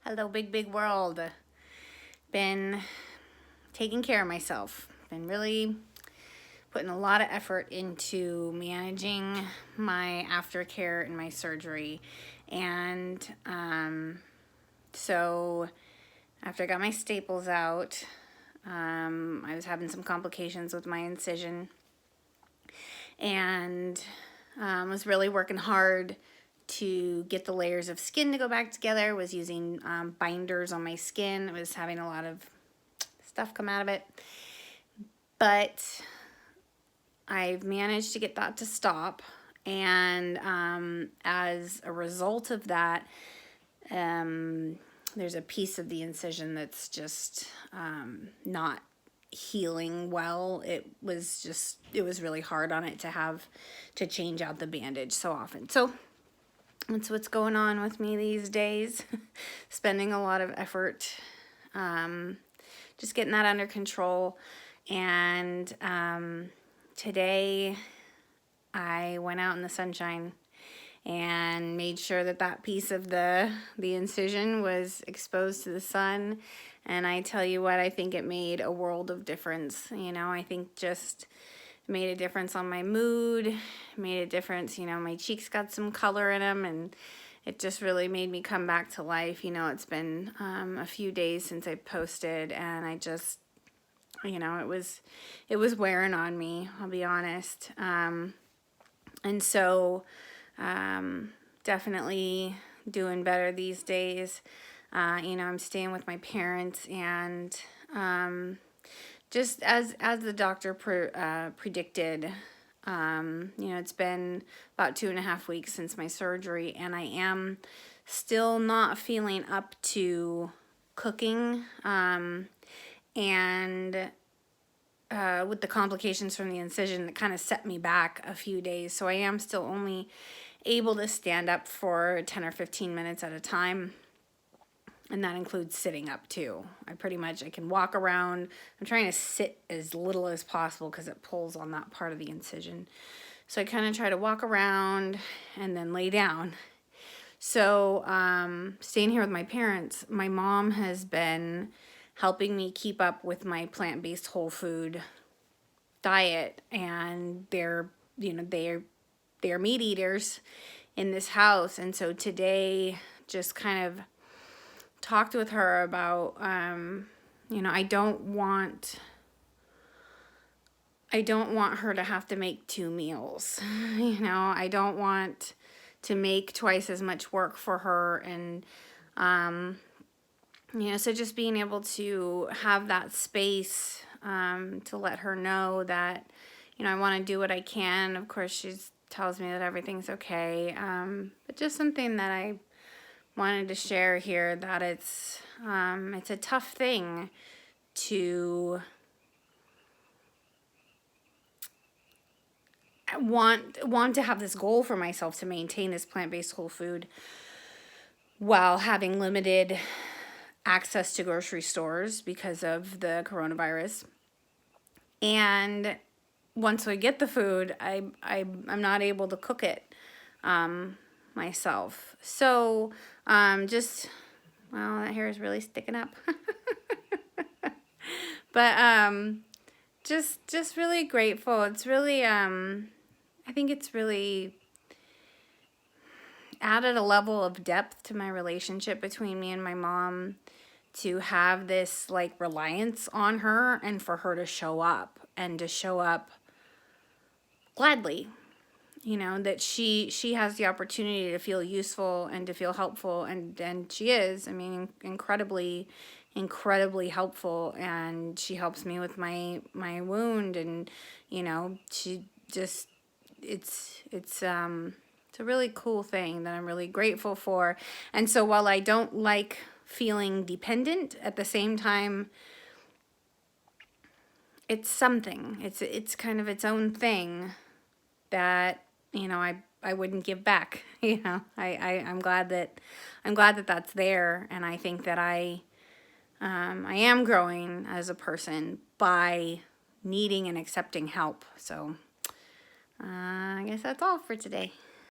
Hello, big world. Been taking care of myself. Been really putting a lot of effort into managing my aftercare and my surgery. And so after I got my staples out, I was having some complications with my incision and was really working hard to get the layers of skin to go back together. Was using binders on my skin. I was having a lot of stuff come out of it. But I've managed to get that to stop. And as a result of that, there's a piece of the incision that's just not healing well. It was really hard on it to change out the bandage so often. So that's what's going on with me these days. Spending a lot of effort, just getting that under control. And today I went out in the sunshine and made sure that that piece of the incision was exposed to the sun. And I tell you what, I think it made a world of difference. I think just made a difference on my mood, made a difference, my cheeks got some color in them, and it just really made me come back to life. It's been a few days since I posted, and I just, it was wearing on me, I'll be honest. And so definitely doing better these days. I'm staying with my parents, and just as the doctor predicted, it's been about 2.5 weeks since my surgery, and I am still not feeling up to cooking, and with the complications from the incision, that kind of set me back a few days. So I am still only able to stand up for 10 or 15 minutes at a time. And that includes sitting up too. I can walk around. I'm trying to sit as little as possible because it pulls on that part of the incision. So I kind of try to walk around and then lay down. So staying here with my parents, my mom has been helping me keep up with my plant-based whole food diet, and they're meat eaters in this house. And so today just kind of talked with her about, I don't want her to have to make 2 meals. I don't want to make twice as much work for her. And, so just being able to have that space to let her know that, I want to do what I can. Of course, she tells me that everything's okay. But just something that I wanted to share here, that it's a tough thing to want to have this goal for myself to maintain this plant-based whole food while having limited access to grocery stores because of the coronavirus. And once I get the food, I'm not able to cook it myself. So that hair is really sticking up. But just really grateful. It's really I think it's really added a level of depth to my relationship between me and my mom, to have this reliance on her, and for her to show up gladly. That she has the opportunity to feel useful and to feel helpful, and she is, incredibly helpful, and she helps me with my wound, and she just, it's a really cool thing that I'm really grateful for. And so while I don't like feeling dependent, at the same time, it's something, it's kind of its own thing that I wouldn't give back. I'm glad that that's there, and I think that I am growing as a person by needing and accepting help. So I guess that's all for today.